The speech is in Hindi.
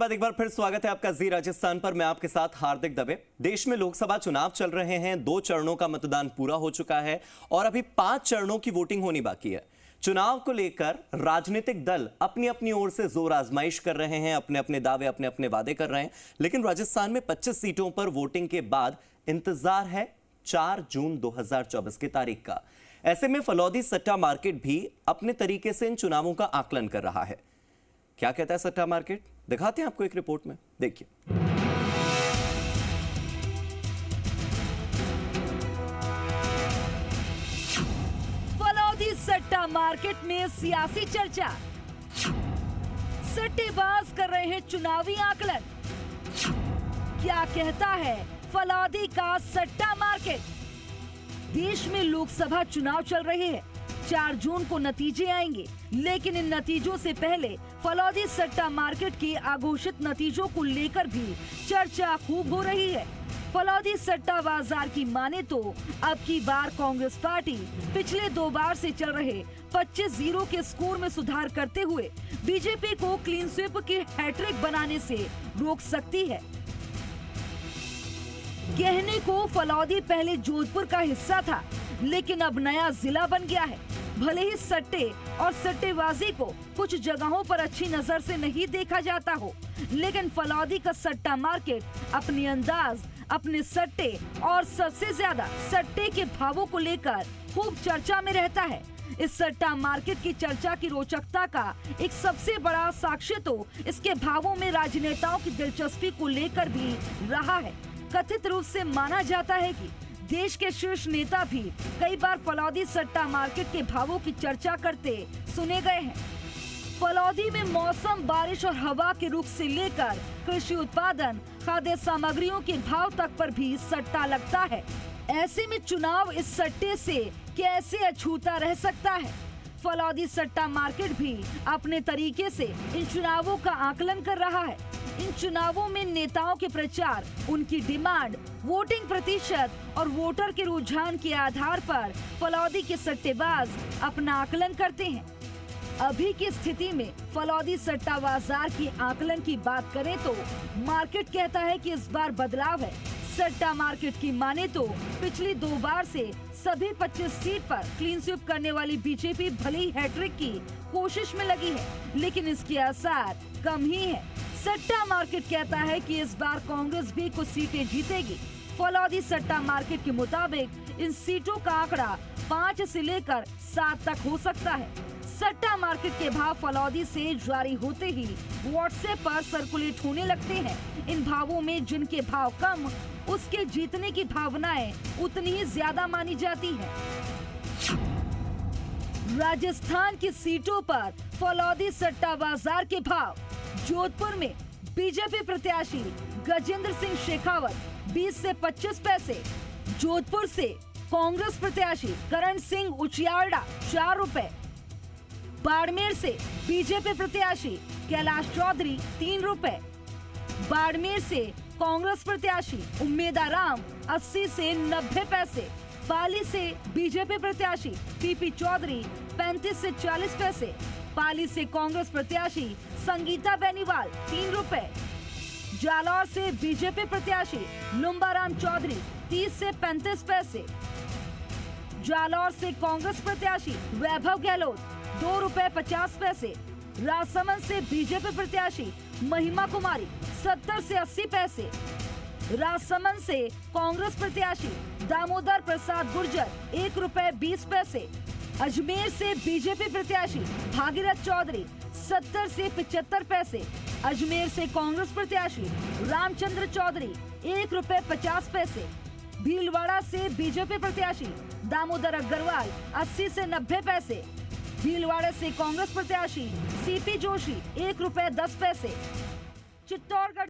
एक बार फिर स्वागत है आपका जी राजस्थान पर। मैं आपके साथ हार्दिक दवे। देश में लोकसभा चुनाव चल रहे हैं। 2 चरणों का मतदान पूरा हो चुका है और अभी 5 चरणों की वोटिंग होनी बाकी है। चुनाव को लेकर राजनीतिक दल अपनी अपनी ओर से जोर आजमाइश कर रहे हैं, अपने अपने दावे, अपने अपने वादे कर रहे हैं। लेकिन राजस्थान में 25 सीटों पर वोटिंग के बाद इंतजार है 4 जून 2024 की तारीख का। ऐसे में फलौदी सट्टा मार्केट भी अपने तरीके से इन चुनावों का आकलन कर रहा है। क्या कहता है सट्टा मार्केट, दिखाते हैं आपको एक रिपोर्ट में, देखिए। फलौदी सट्टा मार्केट में सियासी चर्चा, सट्टेबाज कर रहे हैं चुनावी आकलन। क्या कहता है फलौदी का सट्टा मार्केट? देश में लोकसभा चुनाव चल रहे हैं। 4 जून को नतीजे आएंगे, लेकिन इन नतीजों से पहले फलौदी सट्टा मार्केट के अघोषित नतीजों को लेकर भी चर्चा खूब हो रही है। फलौदी सट्टा बाजार की माने तो अब की बार कांग्रेस पार्टी पिछले 2 बार से चल रहे 25-0 के स्कोर में सुधार करते हुए बीजेपी को क्लीन स्वीप की हैट्रिक बनाने से रोक सकती है। कहने को फलौदी पहले जोधपुर का हिस्सा था, लेकिन अब नया जिला बन गया है। भले ही सट्टे और सट्टेबाजी को कुछ जगहों पर अच्छी नजर से नहीं देखा जाता हो, लेकिन फलौदी का सट्टा मार्केट अपने अंदाज, अपने सट्टे और सबसे ज्यादा सट्टे के भावों को लेकर खूब चर्चा में रहता है। इस सट्टा मार्केट की चर्चा की रोचकता का एक सबसे बड़ा साक्ष्य तो इसके भावों में राजनेताओं की दिलचस्पी को लेकर भी रहा है। कथित रूप से माना जाता है कि देश के शीर्ष नेता भी कई बार फलौदी सट्टा मार्केट के भावों की चर्चा करते सुने गए हैं। फलौदी में मौसम, बारिश और हवा के रुख से लेकर कृषि उत्पादन, खाद्य सामग्रियों के भाव तक पर भी सट्टा लगता है। ऐसे में चुनाव इस सट्टे से कैसे अछूता रह सकता है? फलौदी सट्टा मार्केट भी अपने तरीके से इन चुनावों का आकलन कर रहा है। इन चुनावों में नेताओं के प्रचार, उनकी डिमांड, वोटिंग प्रतिशत और वोटर के रुझान के आधार पर फलौदी के सट्टेबाज अपना आकलन करते हैं। अभी की स्थिति में फलौदी सट्टा बाजार की आकलन की बात करें तो मार्केट कहता है कि इस बार बदलाव है। सट्टा मार्केट की माने तो पिछली 2 बार से सभी 25 सीट पर क्लीन स्वीप करने वाली बीजेपी भले ही हैट्रिक की कोशिश में लगी है, लेकिन इसके असर कम ही है। सट्टा मार्केट कहता है कि इस बार कांग्रेस भी कुछ सीटें जीतेगी। फलौदी सट्टा मार्केट के मुताबिक इन सीटों का आंकड़ा 5 से लेकर 7 तक हो सकता है। सट्टा मार्केट के भाव फलौदी से जारी होते ही व्हाट्सएप पर सर्कुलेट होने लगते हैं। इन भावों में जिनके भाव कम, उसके जीतने की भावनाएं उतनी ही ज्यादा मानी जाती है। राजस्थान की सीटों पर फलौदी सट्टा बाजार के भाव। जोधपुर में बीजेपी प्रत्याशी गजेंद्र सिंह शेखावत 20 से 25 पैसे। जोधपुर से कांग्रेस प्रत्याशी करण सिंह उचियारडा 4 रुपए। बाड़मेर से बीजेपी प्रत्याशी कैलाश चौधरी 3 रुपए। बाड़मेर से कांग्रेस प्रत्याशी उम्मेदाराम 80 से 90 पैसे। पाली से बीजेपी प्रत्याशी पीपी चौधरी 35 से 40 पैसे। पाली से कांग्रेस प्रत्याशी संगीता बेनीवाल 3 रुपए। जालौर से बीजेपी प्रत्याशी लुम्बाराम चौधरी 30 से 35 पैसे। जालौर से कांग्रेस प्रत्याशी वैभव गहलोत 2 रुपए 50 पैसे। राजसमंद से बीजेपी प्रत्याशी महिमा कुमारी 70 से 80 पैसे। राजसमंद से कांग्रेस प्रत्याशी दामोदर प्रसाद गुर्जर 1 रुपए 20 पैसे। अजमेर से बीजेपी प्रत्याशी भागीरथ चौधरी 70 से 75 पैसे। अजमेर से कांग्रेस प्रत्याशी रामचंद्र चौधरी 1 रुपए 50 पैसे। भीलवाड़ा से बीजेपी प्रत्याशी दामोदर अग्रवाल 80 से 90 पैसे। भीलवाड़ा से कांग्रेस प्रत्याशी सीपी जोशी 1 रुपए 10 पैसे। चित्तौड़गढ़